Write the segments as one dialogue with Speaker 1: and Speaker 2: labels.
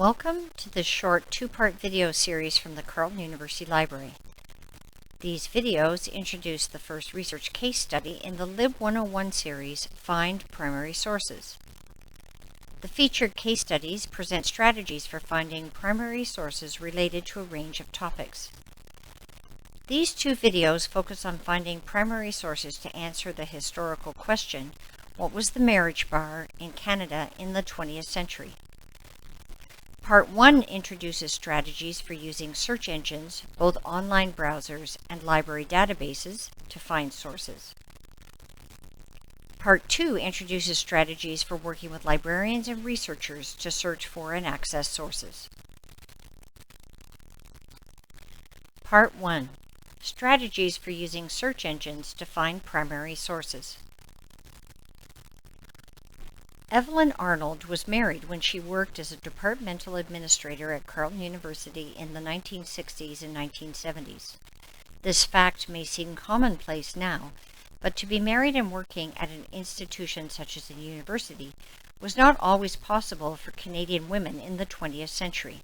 Speaker 1: Welcome to this short two-part video series from the Carleton University Library. These videos introduce the first research case study in the Lib 101 series, Find Primary Sources. The featured case studies present strategies for finding primary sources related to a range of topics. These two videos focus on finding primary sources to answer the historical question, what was the marriage bar in Canada in the 20th century? Part 1 introduces strategies for using search engines, both online browsers and library databases, to find sources. Part 2 introduces strategies for working with librarians and researchers to search for and access sources. Part 1. Strategies for using search engines to find primary sources. Evelyn Arnold was married when she worked as a departmental administrator at Carleton University in the 1960s and 1970s. This fact may seem commonplace now, but to be married and working at an institution such as a university was not always possible for Canadian women in the 20th century.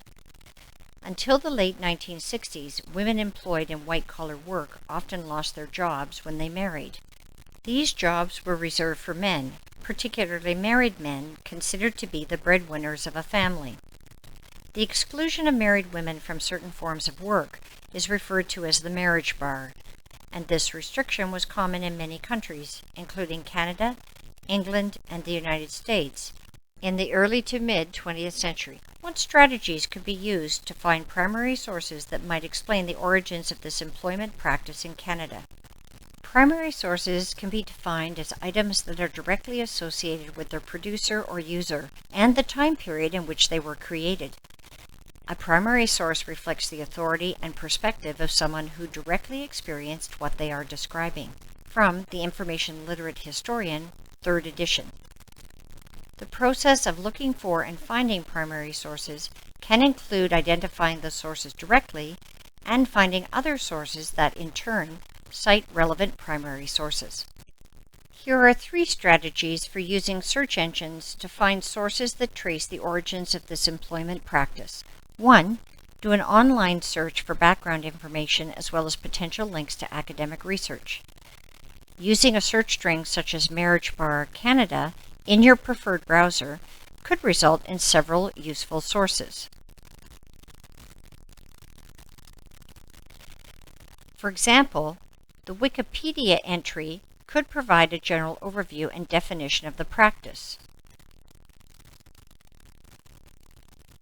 Speaker 1: Until the late 1960s, women employed in white-collar work often lost their jobs when they married. These jobs were reserved for men, particularly married men, considered to be the breadwinners of a family. The exclusion of married women from certain forms of work is referred to as the marriage bar, and this restriction was common in many countries, including Canada, England, and the United States, in the early to mid-20th century. What strategies could be used to find primary sources that might explain the origins of this employment practice in Canada? Primary sources can be defined as items that are directly associated with their producer or user and the time period in which they were created. A primary source reflects the authority and perspective of someone who directly experienced what they are describing. From The Information Literate Historian, 3rd edition. The process of looking for and finding primary sources can include identifying the sources directly and finding other sources that, in turn, cite relevant primary sources. Here are 3 strategies for using search engines to find sources that trace the origins of this employment practice. 1. Do an online search for background information as well as potential links to academic research. Using a search string such as Marriage Bar Canada in your preferred browser could result in several useful sources. For example, the Wikipedia entry could provide a general overview and definition of the practice.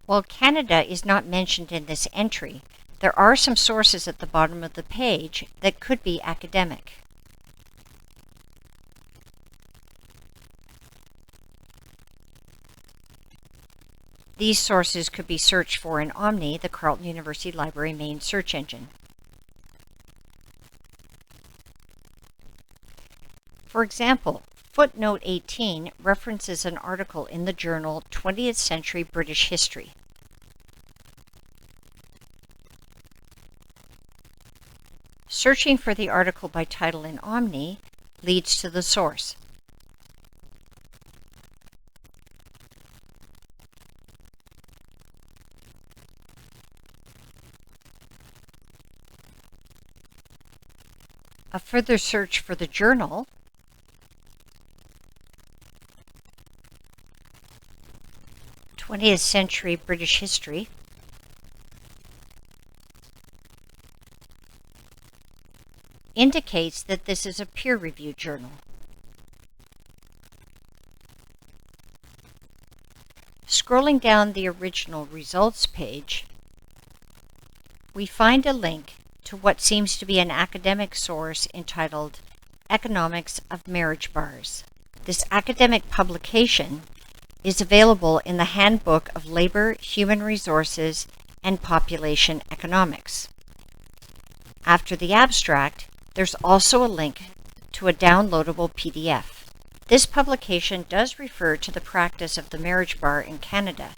Speaker 1: While Canada is not mentioned in this entry, there are some sources at the bottom of the page that could be academic. These sources could be searched for in Omni, the Carleton University Library main search engine. For example, footnote 18 references an article in the journal 20th Century British History. Searching for the article by title in Omni leads to the source. A further search for the journal "20th Century British History" indicates that this is a peer-reviewed journal. Scrolling down the original results page, we find a link to what seems to be an academic source entitled Economics of Marriage Bars. This academic publication is available in the Handbook of Labor, Human Resources, and Population Economics. After the abstract, there's also a link to a downloadable PDF. This publication does refer to the practice of the marriage bar in Canada.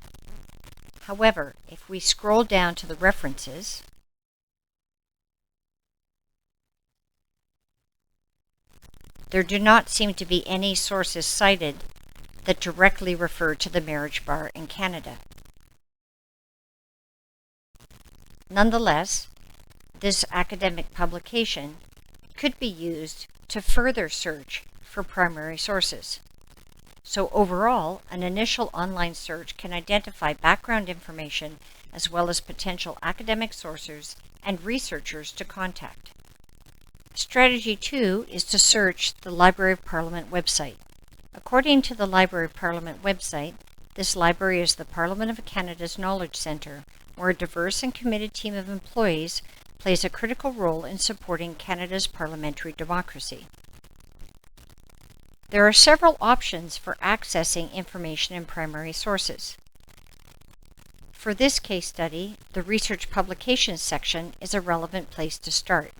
Speaker 1: However, if we scroll down to the references, there do not seem to be any sources cited that directly refer to the marriage bar in Canada. Nonetheless, this academic publication could be used to further search for primary sources. So overall, an initial online search can identify background information as well as potential academic sources and researchers to contact. Strategy 2 is to search the Library of Parliament website. According to the Library of Parliament website, this library is the Parliament of Canada's Knowledge Centre, where a diverse and committed team of employees plays a critical role in supporting Canada's parliamentary democracy. There are several options for accessing information in primary sources. For this case study, the Research Publications section is a relevant place to start.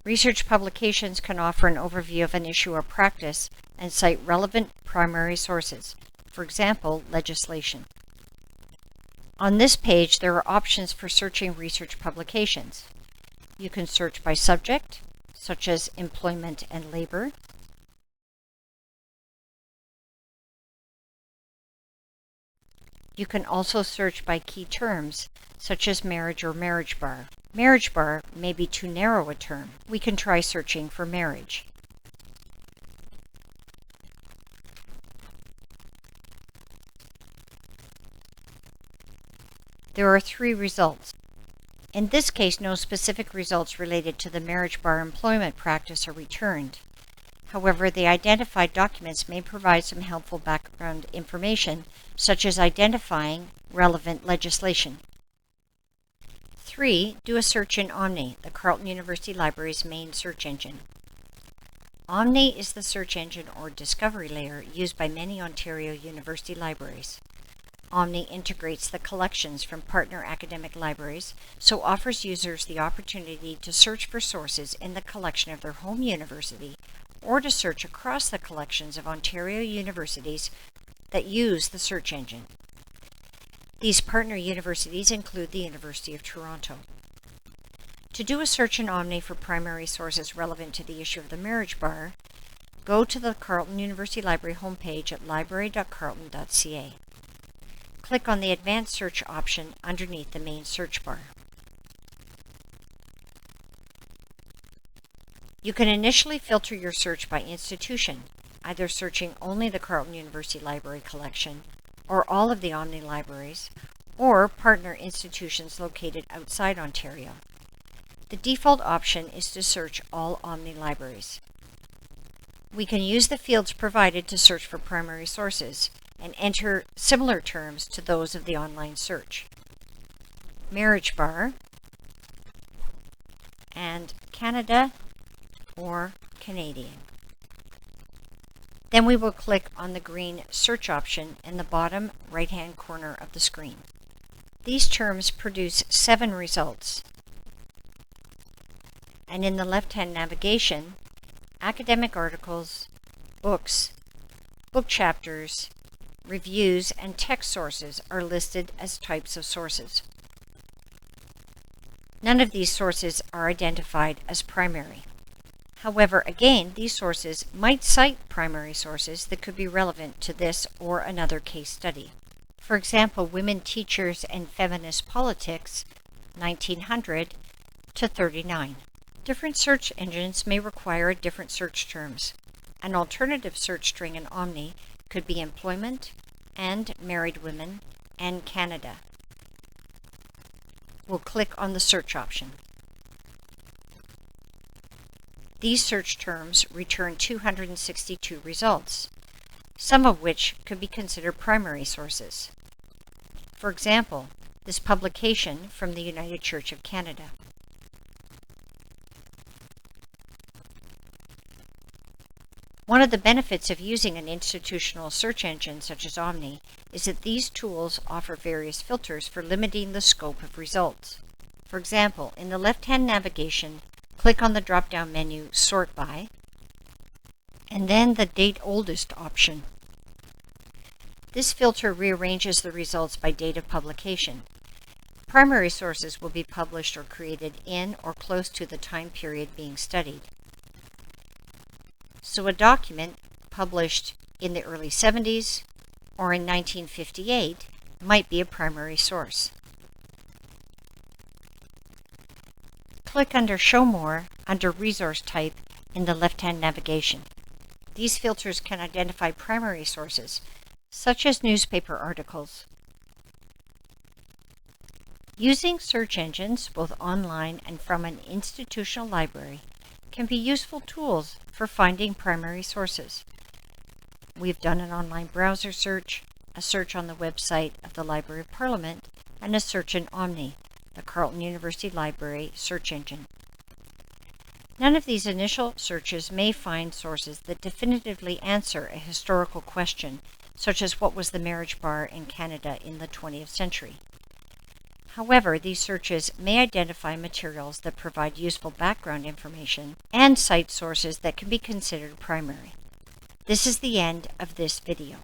Speaker 1: Research publications can offer an overview of an issue or practice and cite relevant primary sources, for example, legislation. On this page, there are options for searching research publications. You can search by subject, such as employment and labor. You can also search by key terms, such as marriage or marriage bar. Marriage bar may be too narrow a term. We can try searching for marriage. There are 3 results. In this case, no specific results related to the marriage bar employment practice are returned. However, the identified documents may provide some helpful background information, such as identifying relevant legislation. 3. Do a search in Omni, the Carleton University Library's main search engine. Omni is the search engine or discovery layer used by many Ontario University libraries. Omni integrates the collections from partner academic libraries, so offers users the opportunity to search for sources in the collection of their home university or to search across the collections of Ontario universities that use the search engine. These partner universities include the University of Toronto. To do a search in Omni for primary sources relevant to the issue of the marriage bar, go to the Carleton University Library homepage at library.carleton.ca. Click on the Advanced Search option underneath the main search bar. You can initially filter your search by institution, either searching only the Carleton University Library collection or all of the Omni libraries, or partner institutions located outside Ontario. The default option is to search all Omni libraries. We can use the fields provided to search for primary sources and enter similar terms to those of the online search. Marriage bar and Canada or Canadian. Then we will click on the green search option in the bottom right-hand corner of the screen. These terms produce 7 results. And in the left-hand navigation, academic articles, books, book chapters, reviews, and text sources are listed as types of sources. None of these sources are identified as primary. However, again, these sources might cite primary sources that could be relevant to this or another case study. For example, Women Teachers and Feminist Politics, 1900 to 39. Different search engines may require different search terms. An alternative search string in Omni could be employment and married women and Canada. We'll click on the search option. These search terms return 262 results, some of which could be considered primary sources. For example, this publication from the United Church of Canada. One of the benefits of using an institutional search engine such as Omni is that these tools offer various filters for limiting the scope of results. For example, in the left-hand navigation, click on the drop-down menu Sort By, and then the Date Oldest option. This filter rearranges the results by date of publication. Primary sources will be published or created in or close to the time period being studied. So a document published in the early 70s or in 1958 might be a primary source. Click under Show More under Resource Type in the left-hand navigation. These filters can identify primary sources, such as newspaper articles. Using search engines, both online and from an institutional library, can be useful tools for finding primary sources. We've done an online browser search, a search on the website of the Library of Parliament, and a search in Omni, the Carleton University Library search engine. None of these initial searches may find sources that definitively answer a historical question, such as what was the marriage bar in Canada in the 20th century. However, these searches may identify materials that provide useful background information and cite sources that can be considered primary. This is the end of this video.